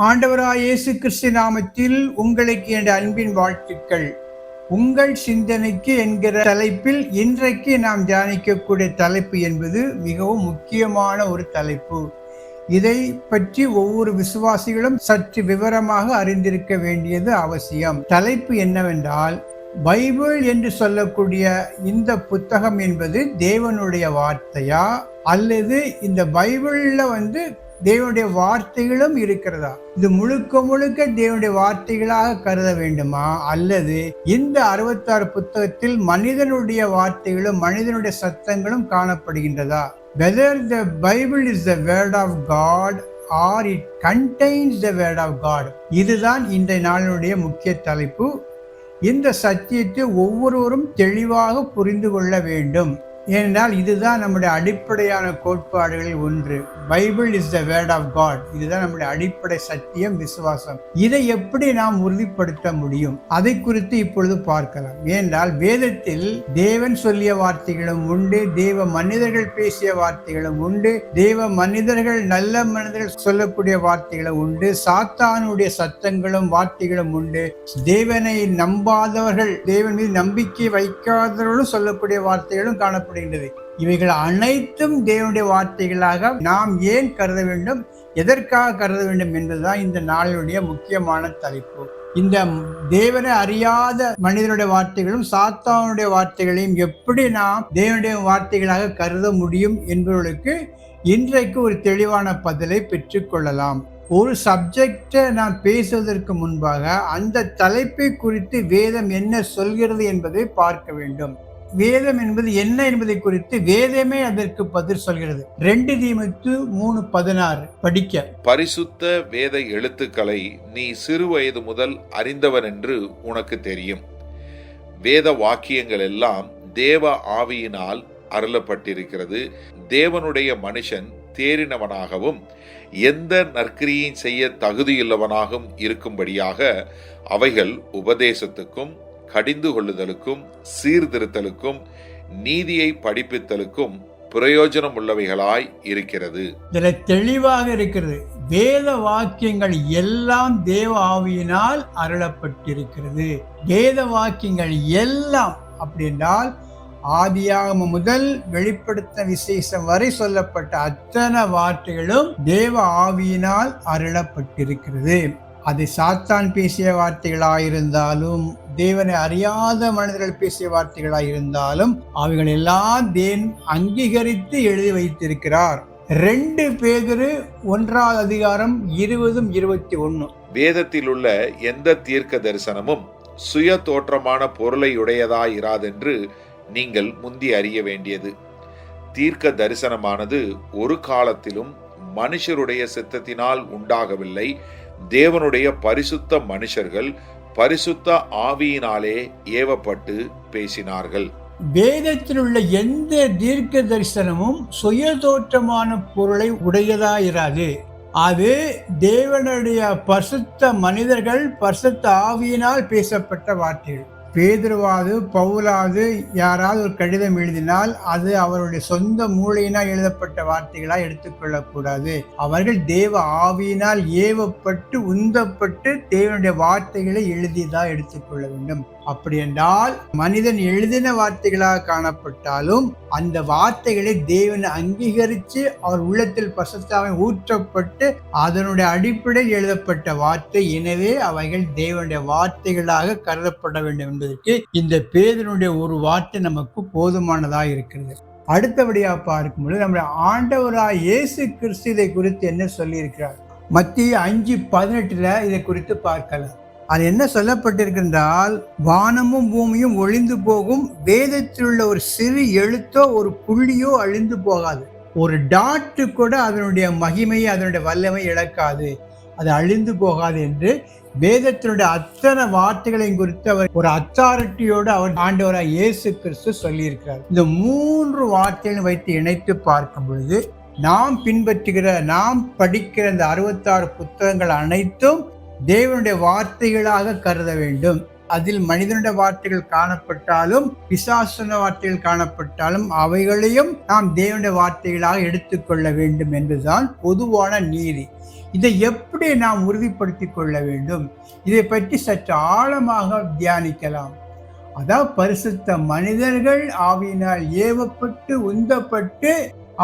ஆண்டவராய் இயேசு கிறிஸ்து நாமத்தில் உங்களுக்கு என்ற அன்பின் வாழ்த்துக்கள். உங்கள் சிந்தனைக்கு என்கிற தலைப்பில் இன்றைக்கு நாம் தியானிக்கக்கூடிய தலைப்பு என்பது மிகவும் முக்கியமான ஒரு தலைப்பு. இதை பற்றி ஒவ்வொரு விசுவாசிகளும் சற்று விவரமாக அறிந்திருக்க வேண்டியது அவசியம். தலைப்பு என்னவென்றால், பைபிள் என்று சொல்லக்கூடிய இந்த புத்தகம் என்பது தேவனுடைய வார்த்தையா, அல்லது இந்த பைபிள்ல தேவனுடைய வார்த்தைகளும் இருக்கிறதா? இது முழுக்க முழுக்க தேவனுடைய வார்த்தைகளாக கருத வேண்டுமா, அல்லது இந்த 66 புத்தகத்தில் மனிதனுடைய வார்த்தைகளும் மனிதனுடைய சத்தங்களும் காணப்படுகின்றதா? Whether the Bible is the word of God or it contains the word of God. இதுதான் இன்றைய நாளினுடைய முக்கிய தலைப்பு. இந்த சத்தியத்தை ஒவ்வொருவரும் தெளிவாக புரிந்து கொள்ள வேண்டும். ஏனென்றால் இதுதான் நம்முடைய அடிப்படையான கோட்பாடுகளில் ஒன்று. Bible is the word of God. இதுதான் நம்முடைய அடிப்படை சத்தியம், விசுவாசம். இதை எப்படி நாம் உறுதிப்படுத்த முடியும், அதை குறித்து இப்பொழுது பார்க்கலாம். ஏனென்றால் வேதத்தில் தேவன் சொல்லிய வார்த்தைகளும் உண்டு, தேவ மனிதர்கள் பேசிய வார்த்தைகளும் உண்டு, தேவ மனிதர்கள் நல்ல மனிதர்கள் சொல்லக்கூடிய வார்த்தைகளும் உண்டு, சாத்தானுடைய சத்தங்களும் வார்த்தைகளும் உண்டு, தேவனை நம்பாதவர்கள், தேவன் மீது நம்பிக்கை வைக்காதவர்களும் சொல்லக்கூடிய வார்த்தைகளும் காணப்படுகிறது. இவைகள் அனைத்தும் தேவனுடைய வார்த்தைகளாக நாம் ஏன் கருத வேண்டும், எதற்காக கருத வேண்டும் என்பதுதான் இந்த நாளினுடைய முக்கியமான தலைப்பு. இந்த தேவனை அறியாத மனிதனுடைய வார்த்தைகளும் சாத்தானுடைய வார்த்தைகளையும் எப்படி நாம் தேவனுடைய வார்த்தைகளாக கருத முடியும் என்பவர்களுக்கு இன்றைக்கு ஒரு தெளிவான பதிலை பெற்றுக்கொள்ளலாம். ஒரு சப்ஜெக்டை நான் பேசுவதற்கு முன்பாக அந்த தலைப்பை குறித்து வேதம் என்ன சொல்கிறது என்பதை பார்க்க வேண்டும். வேதம் என்பது என்ன என்பதை குறித்து வேதமே அதற்கு பதில் சொல்கிறது. 2 தீமோத்தேயு 3:16 படிக்க. பரிசுத்த வேத எழுத்துக்களை நீ சிறு வயது முதல் அறிந்தவன் என்று உனக்கு தெரியும். வேத வாக்கியங்கள் எல்லாம் தேவ ஆவியினால் அருளப்பட்டிருக்கிறது. தேவனுடைய மனுஷன் தேறினவனாகவும் எந்த நற்கிரியை செய்ய தகுதியுள்ளவனாகவும் இருக்கும்படியாக அவைகள் உபதேசத்துக்கும், கடிந்து கொள்ளுதலுக்கும், சீர்திருத்தலுக்கும், நீதியை படிப்பித்தலுக்கும் பிரயோஜனம் உள்ளவைகளாய் இருக்கிறது. இதுல தெளிவாக இருக்கிறது. வேத வாக்கியங்கள் எல்லாம் தேவ ஆவியினால் அருளப்பட்டிருக்கிறது. வேத வாக்கியங்கள் எல்லாம் அப்படி என்றால் ஆதியாகமம் முதல் வெளிப்படுத்த விசேஷம் வரை சொல்லப்பட்ட அத்தனை வார்த்தைகளும் தேவ ஆவியினால் அருளப்பட்டிருக்கிறது. அது சாத்தான் பேசிய வார்த்தைகளாயிருந்தாலும், தேவனை அறியாத மனிதர்கள் பேசிய வார்த்தைகளாயிருந்தாலும், அவைகள் எல்லாம் தேவன் அங்கீகரித்து எழுதி வைத்திருக்கிறார். 2 பேதுரு 1:20-21. வேதத்தில் உள்ள எந்த தீர்க்க தரிசனமும் சுய தோற்றமான பொருளை உடையதாயிராதென்று நீங்கள் முந்தி அறிய வேண்டியது. தீர்க்க தரிசனமானது ஒரு காலத்திலும் மனுஷருடைய சித்தத்தினால் உண்டாகவில்லை. தேவனுடைய பரிசுத்த மனுஷர்கள் பரிசுத்த ஆவியினாலே ஏவப்பட்டு பேசினார்கள். வேதத்தில் உள்ள எந்த தீர்க்க தரிசனமும் சுய தோற்றமான பொருளை உடையதாயிராது. அது தேவனுடைய பரிசுத்த மனிதர்கள் பரிசுத்த ஆவியினால் பேசப்பட்ட வார்த்தைகள். பேதுருவாவது பவுலாவது யாராவது ஒரு கடிதம் எழுதினால் அது அவருடைய சொந்த மூளையினால் எழுதப்பட்ட வார்த்தைகளாக எடுத்துக்கொள்ளக்கூடாது. அவர்கள் தேவ ஆவியினால் ஏவப்பட்டு உந்தப்பட்டு தேவனுடைய வார்த்தைகளை எழுதிதான் எடுத்துக்கொள்ள வேண்டும். அப்படி என்றால் மனிதன் எழுதின வார்த்தைகளாக காணப்பட்டாலும் அந்த வார்த்தைகளை தேவன் அங்கீகரித்து அவர் உள்ளத்தில் பரிசுத்தாவின் ஊற்றப்பட்டு அதனுடைய அடிப்படையில் எழுதப்பட்ட வார்த்தை. எனவே அவைகள் தேவனுடைய வார்த்தைகளாக கருதப்பட வேண்டும் என்பதற்கு இந்த பேதுருடைய ஒரு வார்த்தை நமக்கு போதுமானதாக இருக்கிறது. அடுத்தபடியாக பார்க்கும்போது நம்முடைய ஆண்டவராய் இயேசு கிறிஸ்து இதை குறித்து என்ன சொல்லியிருக்கிறார்? மத்தேயு 5:18 இதை குறித்து பார்க்கலாம். அது என்ன சொல்லப்பட்டிருக்கின்றால், வானமும் பூமியும் ஒளிந்து போகும், வேதத்தில் உள்ள ஒரு சிறு எழுத்தோ ஒரு புள்ளியோ அழிந்து போகாது. ஒரு டாட்டு கூட அதனுடைய மகிமையை அதனுடைய வல்லமை இழக்காது, அது அழிந்து போகாது என்று வேதத்தினுடைய அத்தனை வார்த்தைகளையும் குறித்து அவர் ஒரு அத்தாரிட்டியோடு அவர் ஆண்டவராய் இயேசு கிறிஸ்து சொல்லியிருக்கிறார். இந்த 3 வார்த்தைகளை வைத்து இணைத்து பார்க்கும் பொழுது நாம் பின்பற்றுகிற, நாம் படிக்கிற இந்த 66 புத்தகங்கள் அனைத்தும் தேவனுடைய வார்த்தைகளாக கருத வேண்டும். அதில் மனிதனுடைய வார்த்தைகள் காணப்பட்டாலும் பிசாசுன வார்த்தைகள் காணப்பட்டாலும் அவைகளையும் நாம் தேவனுடைய வார்த்தைகளாக எடுத்துக்கொள்ள வேண்டும் என்பதுதான் பொதுவான நீதி. இதை எப்படி நாம் உறுதிப்படுத்திக் கொள்ள வேண்டும்? இதை பற்றி சற்று ஆழமாக தியானிக்கலாம். அதாவது பரிசுத்த மனிதர்கள் ஆவியினால் ஏவப்பட்டு உந்தப்பட்டு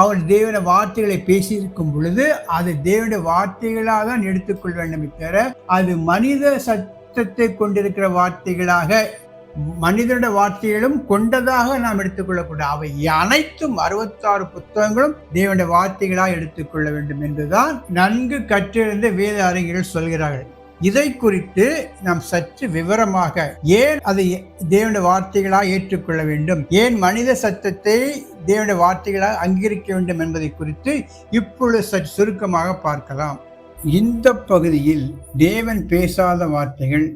அவர் தேவனுடைய வார்த்தைகளை பேசியிருக்கும் பொழுது அது தேவனுடைய வார்த்தைகளாக தான் எடுத்துக்கொள்ள வேண்டும். தவிர அது மனித சத்தத்தை கொண்டிருக்கிற வார்த்தைகளாக, மனிதனுடைய வார்த்தைகளும் கொண்டதாக நாம் எடுத்துக்கொள்ளக்கூடாது. அவை அனைத்தும் 66 புத்தகங்களும் தேவனுடைய வார்த்தைகளாக எடுத்துக்கொள்ள வேண்டும் என்றுதான் நன்கு கற்றிருந்த வேத அறிஞர்கள் சொல்கிறார்கள். இதை குறித்து நாம் சற்று விவரமாக, ஏன் அதை தேவனுடைய வார்த்தைகளாக ஏற்றுக்கொள்ள வேண்டும், ஏன் மனித சத்தத்தை தேவனுடைய வார்த்தைகளாக அங்கீகரிக்க வேண்டும் என்பதை குறித்து இப்பொழுது சற்று சுருக்கமாக பார்க்கலாம். இந்த பகுதியில் தேவன் பேசாத வார்த்தைகள்,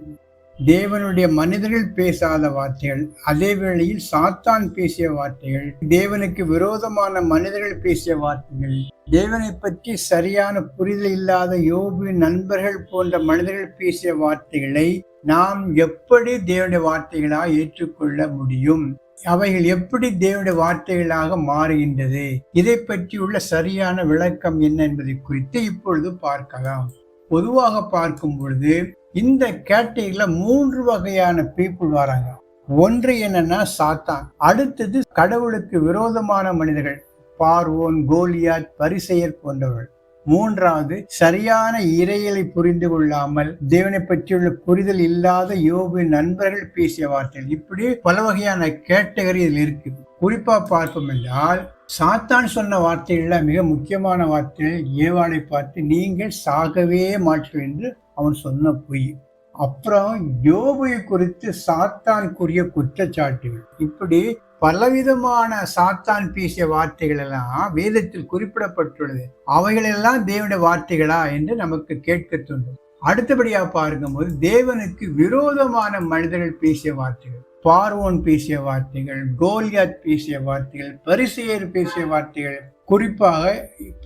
தேவனுடைய மனிதர்கள் பேசாத வார்த்தைகள், அதே வேளையில் சாத்தான் பேசிய வார்த்தைகள், தேவனுக்கு விரோதமான மனிதர்கள் பேசிய வார்த்தைகள், தேவனை பற்றி சரியான புரிதல் இல்லாத யோபுவின் நண்பர்கள் போன்ற மனிதர்கள் பேசிய வார்த்தைகளை நாம் எப்படி தேவனுடைய வார்த்தைகளாக ஏற்றுக்கொள்ள முடியும்? அவைகள் எப்படி தேவனுடைய வார்த்தைகளாக மாறுகின்றது? இதை பற்றியுள்ள சரியான விளக்கம் என்ன என்பதை குறித்து இப்பொழுது பார்க்கலாம். பொதுவாக பார்க்கும் பொழுது இந்த கேட்டகரியில 3 வகையான பீப்புள் வராங்க. ஒன்று என்னன்னா சாத்தான், அடுத்தது கடவுளுக்கு விரோதமான மனிதர்கள், பார்வோன், கோலியாத், பரிசேயர் போன்றவர்கள். மூன்றாவது சரியான இறையலை புரிந்து கொள்ளாமல் தேவனை பற்றியுள்ள புரிதல் இல்லாத யோபுவின் நண்பர்கள் பேசிய வார்த்தைகள். இப்படி பல வகையான கேட்டகரி இதில் இருக்கு. குறிப்பா பார்ப்போம் என்றால், சாத்தான் சொன்ன வார்த்தைகள்ல மிக முக்கியமான வார்த்தைகள் ஏவாளை பார்த்து நீங்கள் சாகவே மாட்டீர்கள் என்று அவன் சொன்ன பொய். அப்புறம் யோபுவை குறித்து சாத்தான் கூறிய குற்றச்சாட்டுகள். இப்படி பலவிதமான சாத்தான் பேசிய வார்த்தைகள் எல்லாம் வேதத்தில் குறிப்பிடப்பட்டுள்ளது. அவைகளெல்லாம் தேவனுடைய வார்த்தைகளா என்று நமக்கு கேட்க தோன்றும். அடுத்தபடியா பார்க்கும்போது தேவனுக்கு விரோதமான மனிதர்கள் பேசிய வார்த்தைகள், பார்வோன் பேசிய வார்த்தைகள், கோலியாத் பேசிய வார்த்தைகள், பரிசேயர் பேசிய வார்த்தைகள். குறிப்பாக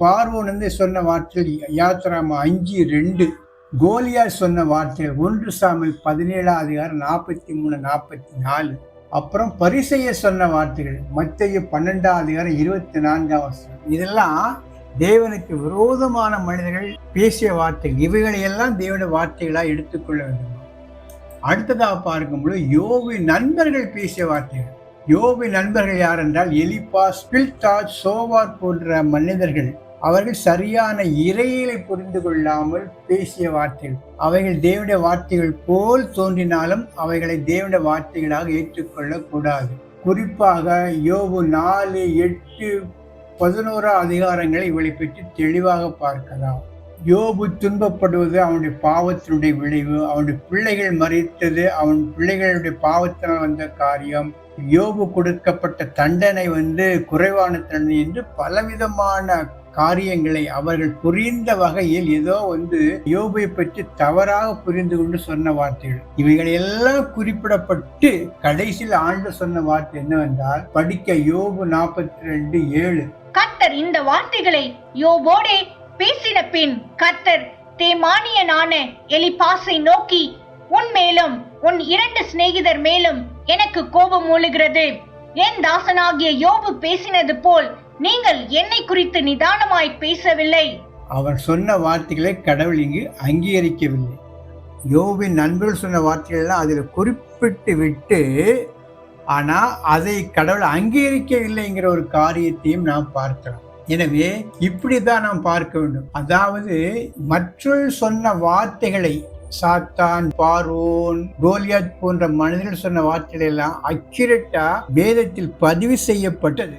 பார்வோன் சொன்ன வார்த்தைகள் யாத்ராமா 5:2, கோலியாத் சொன்ன வார்த்தைகள் 1 சாமுவேல் 17:43-44. அப்புறம் பரிசேயர் சொன்ன வார்த்தைகள் மத்தேயு 12:24. இதெல்லாம் தேவனுக்கு விரோதமான மனிதர்கள் பேசிய வார்த்தைகள். இவைகளை எல்லாம் தேவனுடைய வார்த்தைகளாக எடுத்துக்கொள்ள வேண்டும். அடுத்ததாக பார்க்கும்போது யோபுவின் நண்பர்கள் பேசிய வார்த்தைகள். யோபுவின் நண்பர்கள் யார் என்றால் எலிபாஸ், பில்தாத், சோவார் போன்ற மனிதர்கள். அவர்கள் சரியான இறையிலை புரிந்து கொள்ளாமல் பேசிய வார்த்தைகள். அவைகள் தேவனுடைய வார்த்தைகள் போல் தோன்றினாலும் அவைகளை தேவனுடைய வார்த்தைகளாக ஏற்றுக்கொள்ள கூடாது. குறிப்பாக யோபு 4, 8, 11 அதிகாரங்களை இவளை பற்றி தெளிவாக பார்க்கலாம். யோபு துன்பப்படுவது அவனுடைய பாவத்தினுடைய விளைவு, அவனுடைய பிள்ளைகள் மரித்தது அவன் பிள்ளைகளுடைய பாவத்தினால் வந்த காரியம், யோபு கொடுக்கப்பட்ட தண்டனை குறைவான தண்டனை என்று பலவிதமான காரியங்களை அவர்கள் புரிந்த வகையில் ஏதோ யோபை பற்றி தவறாக புரிந்து கொண்டு சொன்ன வார்த்தைகள். இவைகள் எல்லாம் குறிப்பிடப்பட்டு கடைசியில் ஆண்டவர் சொன்ன வார்த்தை என்னவென்றால், படிக்க யோபு 42:7. கர்த்தர் இந்த வார்த்தைகளை யோபோடே பேசின பின் கர்த்தர் தேமானியனான எலிபாசை நோக்கி, உன் மேலும் உன் 2 சிநேகிதர் மேலும் எனக்கு கோபம் மூளுகிறது. என் தாசனாகிய யோபு பேசினது போல் நீங்கள் என்னை குறித்து நிதானமாய் பேசவில்லை. அவர் சொன்ன வார்த்தைகளை கடவுள் இங்கு அங்கீகரிக்கவில்லை. யோபின் நண்பர்கள் சொன்ன வார்த்தைகள் எல்லாம் அதில் குறிப்பிட்டு விட்டு, ஆனா அதை கடவுள் அங்கீகரிக்கவில்லைங்கிற ஒரு காரியத்தையும் நாம் பார்க்கலாம். எனவே இப்படிதான் நாம் பார்க்க வேண்டும். அதாவது மற்றொரு சொன்ன வார்த்தைகளை, சாத்தான், பார்வோன், கோலியாத் போன்ற மனிதர்கள் சொன்ன வார்த்தைகள் எல்லாம் அக்யூரேட்டா வேதத்தில் பதிவு செய்யப்பட்டது.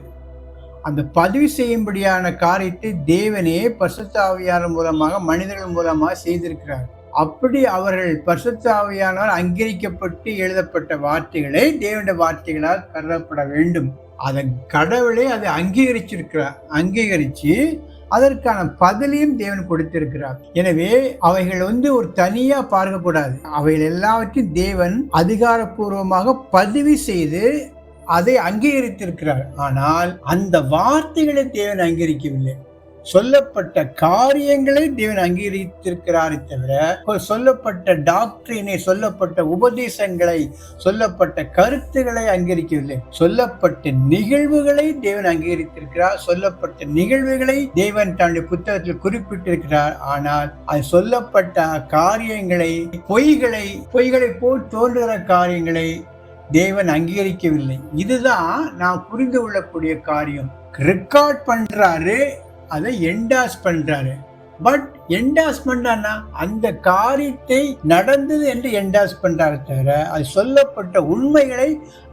அந்த பதிவு செய்யும்படியான காரியத்தை தேவனே பரிசுத்த ஆவியானவர் மூலமாக மனிதர்கள் மூலமாக செய்திருக்கிறார். அப்படி அவர்கள் பரிசுத்த ஆவியானவர் அங்கீகரிக்கப்பட்டு எழுதப்பட்ட வார்த்தைகளை தேவனுடைய வார்த்தைகளால் கருதப்பட வேண்டும். அதன் கடவுளே அதை அங்கீகரிச்சிருக்கிறார். அங்கீகரிச்சு அதற்கான பதிலையும் தேவன் கொடுத்திருக்கிறார். எனவே அவைகள் ஒரு தனியா பார்க்கக்கூடாது. அவைகள் எல்லாவற்றையும் தேவன் அதிகாரப்பூர்வமாக பதிவு செய்து அதை அங்கீகரித்திருக்கிறார். ஆனால் அந்த வார்த்தைகளை தேவன் அங்கீகரிக்கவில்லை. சொல்லப்பட்ட காரியங்களை தேவன் அங்கீகரித்திருக்கிறாரே தவிர சொல்லப்பட்ட டாக்டரினை, சொல்லப்பட்ட உபதேசங்களை, சொல்லப்பட்ட கருத்துக்களை அங்கீகரிக்கவில்லை. சொல்லப்பட்ட நிகழ்வுகளை தேவன் அங்கீகரித்திருக்கிறார். சொல்லப்பட்ட நிகழ்வுகளை தேவன் தன்னுடைய புத்தகத்தில் குறிப்பிட்டிருக்கிறார். ஆனால் அது சொல்லப்பட்ட காரியங்களை, பொய்களை போல் தோன்றுகிற காரியங்களை தேவன் அங்கீகரிக்கவில்லை. இதுதான் நாம் புரிந்து கொள்ளக்கூடிய காரியம். ரெக்கார்ட் பண்றாரு, அதை என்டாஸ் பண்றாரு. பட் என்டாஸ் பண்றானா அந்த காரியத்தை நடந்தது என்று என்டாஸ் பண்றாரு தவிர அது சொல்லப்பட்ட உண்மைகளை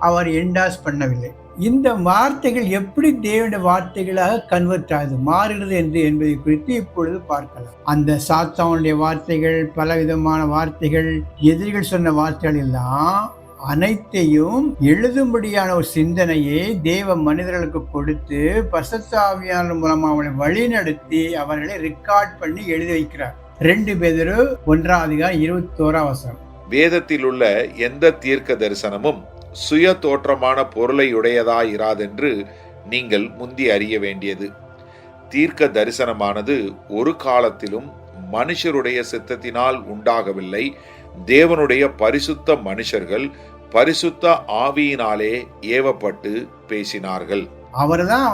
அவர் என்டாஸ் பண்ணவில்லை. இந்த வார்த்தைகள் எப்படி தேவனுடைய வார்த்தைகளாக கன்வெர்ட் ஆகுது, மாறுகிறது என்பதை குறித்து இப்பொழுது பார்க்கலாம். அந்த சாத்தானுடைய வார்த்தைகள், பலவிதமான வார்த்தைகள், எதிரிகள் சொன்ன வார்த்தைகள் எல்லாம் அனைத்தையும் எழுதும்படியான ஒரு சிந்தனையை தேவ மனிதர்களுக்கு கொடுத்து பரிசுத்த ஆவியானவர் மூலமா அவங்களை வழி நடத்தி அவர்களை ரெக்கார்ட் பண்ணி எழுதி வைக்கிறார். 2 பேதுரு 1:21. வேதத்தில் உள்ள எந்த தீர்க்க தரிசனமும் சுய தோற்றமான பொருளை உடையதாயிராதென்று நீங்கள் முந்தி அறிய வேண்டியது. தீர்க்க தரிசனமானது ஒரு காலத்திலும் மனுஷருடைய சித்தத்தினால் உண்டாகவில்லை. தேவனுடைய பரிசுத்த மனுஷர்கள் பரிசுத்த ஆவியினாலே ஏவப்பட்டு பேசினார்கள். அவர்தான்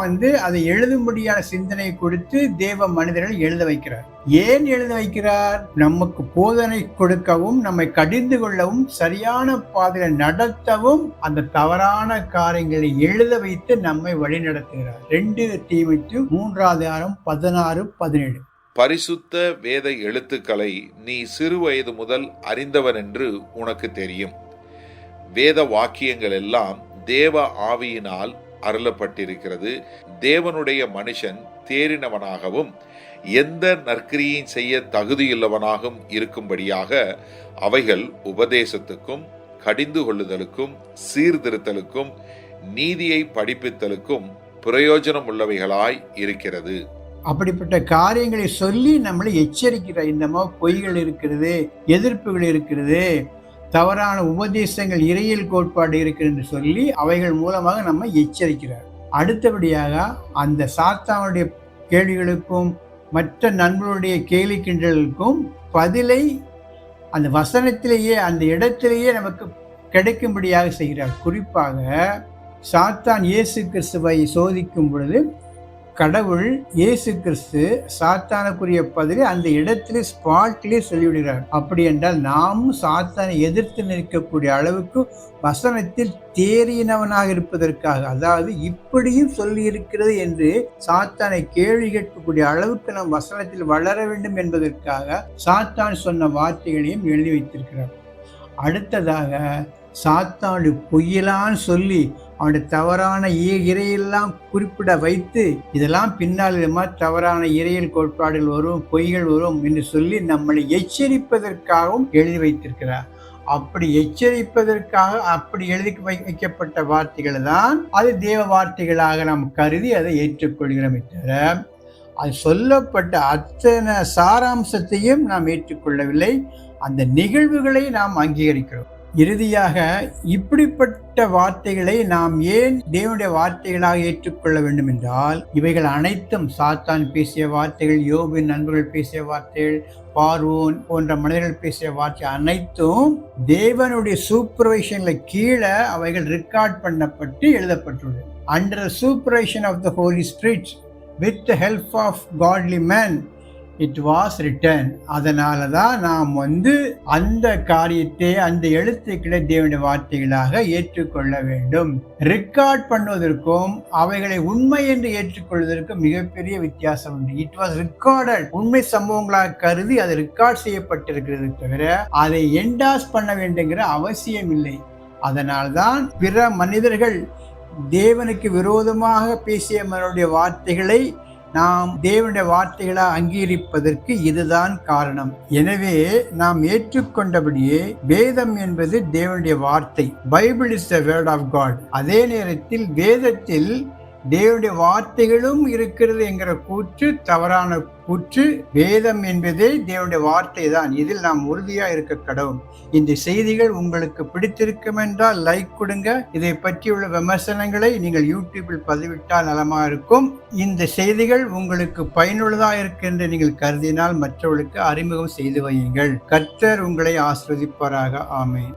அதை எழுதும்படியான சிந்தனை கொடுத்து தேவ மனிதர்கள் எழுத வைக்கிறார். ஏன் எழுத வைக்கிறார்? நமக்கு போதனை கொடுக்கவும், நம்மை கடிந்து கொள்ளவும், சரியான பாதையில் நடத்தவும், அந்த தவறான காரியங்களை எழுத வைத்து நம்மை வழி நடத்துகிறார். 2 தீமோத்தேயு 3:16-17. பரிசுத்த வேத எழுத்துக்களை நீ சிறு வயது முதல் அறிந்தவன் என்று உனக்கு தெரியும். வேத வாக்கியங்கள் எல்லாம் தேவ ஆவியினால் அருளப்பட்டிருக்கிறது. தேவனுடைய மனுஷன் தேறினவனாகவும் எந்த நற்கிரியும் செய்ய தகுதியுள்ளவனாகவும் இருக்கும்படியாக அவைகள் உபதேசத்துக்கும், கடிந்து கொள்ளுதலுக்கும், சீர்திருத்தலுக்கும், நீதியை படிப்பித்தலுக்கும் பிரயோஜனம் உள்ளவைகளாய் இருக்கிறது. அப்படிப்பட்ட காரியங்களை சொல்லி நம்மளை எச்சரிக்கிறார். இந்த மாதிரி பொய்கள் இருக்கிறது, எதிர்ப்புகள் இருக்கிறது, தவறான உபதேசங்கள், இறையியல் கோட்பாடு இருக்கிறது என்று சொல்லி அவைகள் மூலமாக நம்ம எச்சரிக்கிறார். அடுத்தபடியாக அந்த சாத்தானுடைய கேள்விகளுக்கும் மற்ற நண்பர்களுடைய கேலி கிண்டலுக்கும் பதிலை அந்த வசனத்திலேயே, அந்த இடத்திலேயே நமக்கு கிடைக்கும்படியாக செய்கிறார். குறிப்பாக சாத்தான் இயேசு கிறிஸ்துவை சோதிக்கும் பொழுது கடவுள் இயேசு கிறிஸ்து சாத்தானுக்குரிய பதிலை அந்த இடத்திலே ஸ்பாட்டிலே சொல்லிவிடுகிறார். அப்படி என்றால் நாமும் சாத்தானை எதிர்த்து நிற்கக்கூடிய அளவுக்கு வசனத்தில் தேறினவனாக இருப்பதற்காக, அதாவது இப்படியும் சொல்லி இருக்கிறது என்று சாத்தானை கேள்வி கேட்கக்கூடிய அளவுக்கு நாம் வசனத்தில் வளர வேண்டும் என்பதற்காக சாத்தான் சொன்ன வார்த்தைகளையும் எழுதி வைத்திருக்கிறார். அடுத்ததாக சாத்தானுடைய பொய்யெல்லாம் சொல்லி அவனுடைய தவறான இறையெல்லாம் குறிப்பிட வைத்து, இதெல்லாம் பின்னால் இது மாதிரி தவறான இறையியல் கோட்பாடுகள் வரும், பொய்கள் வரும் என்று சொல்லி நம்மளை எச்சரிப்பதற்காகவும் எழுதி வைத்திருக்கிறார். அப்படி எச்சரிப்பதற்காக அப்படி எழுதி வைக்கப்பட்ட வார்த்தைகள் தான் அது தேவ வார்த்தைகளாக நாம் கருதி அதை ஏற்றுக்கொள்கிறோமே தவிர அது சொல்லப்பட்ட அத்தனை சாராம்சத்தையும் நாம் ஏற்றுக்கொள்ளவில்லை. அந்த நிகழ்வுகளை நாம் அங்கீகரிக்கிறோம். இறுதியாக இப்படிப்பட்ட வார்த்தைகளை நாம் ஏன் தேவனுடைய வார்த்தைகளாக ஏற்றுக்கொள்ள வேண்டும் என்றால், இவைகள் அனைத்தும் சாத்தான் பேசிய வார்த்தைகள், யோபின் நண்பர்கள் பேசிய வார்த்தைகள், பார்வோன் போன்ற மனிதர்கள் பேசிய வார்த்தை அனைத்தும் தேவனுடைய சூப்பர்வைஷன்ல கீழே அவைகள் ரெக்கார்ட் பண்ணப்பட்டு எழுதப்பட்டுள்ளது. Under the supervision of the Holy Spirit with the help of godly man it was written. அதனால தான் நாம் அந்த காரியத்தை, அந்த எழுத்துக்களை தேவனுடைய வார்த்தைகளாக ஏற்றுக்கொள்ள வேண்டும். ரெக்கார்ட் பண்ணுவதற்கும் அவைகளை உண்மை என்று ஏற்றுக்கொள்வதற்கும் மிகப்பெரிய வித்தியாசம் உண்டு. இட் வாஸ் ரெக்கார்டட், உண்மை சம்பவங்களாக கருதி அது ரெக்கார்ட் செய்யப்பட்டிருக்கிறது தவிர அதை என்டாஸ் பண்ண வேண்டுங்கிற அவசியம் இல்லை. அதனால்தான் பிற மனிதர்கள் தேவனுக்கு விரோதமாக பேசிய மனுடைய வார்த்தைகளை நாம் தேவனுடைய வார்த்தைகளாக அங்கீகரிப்பதற்கு இதுதான் காரணம். எனவே நாம் ஏற்றுக்கொண்டபடியே வேதம் என்பது தேவனுடைய வார்த்தை. Bible is the word of God. அதே நேரத்தில் வேதத்தில் தேவனுடைய வார்த்தைகளும் இருக்கிறது என்கிற கூற்று தவறான கூற்று. வேதம் என்பதே தேவனுடைய வார்த்தை தான். இதில் நாம் உறுதியா இருக்க கடவும். இந்த செய்திகள் உங்களுக்கு பிடித்திருக்கும் என்றால் லைக் கொடுங்க. இதை பற்றியுள்ள விமர்சனங்களை நீங்கள் யூடியூபில் பதிவிட்டால் நலமா இருக்கும். இந்த செய்திகள் உங்களுக்கு பயனுள்ளதா இருக்கு என்று நீங்கள் கருதினால் மற்றவர்களுக்கு அறிமுகம் செய்து வையுங்கள். கர்த்தர் உங்களை ஆசீர்வதிப்பாராக. ஆமென்.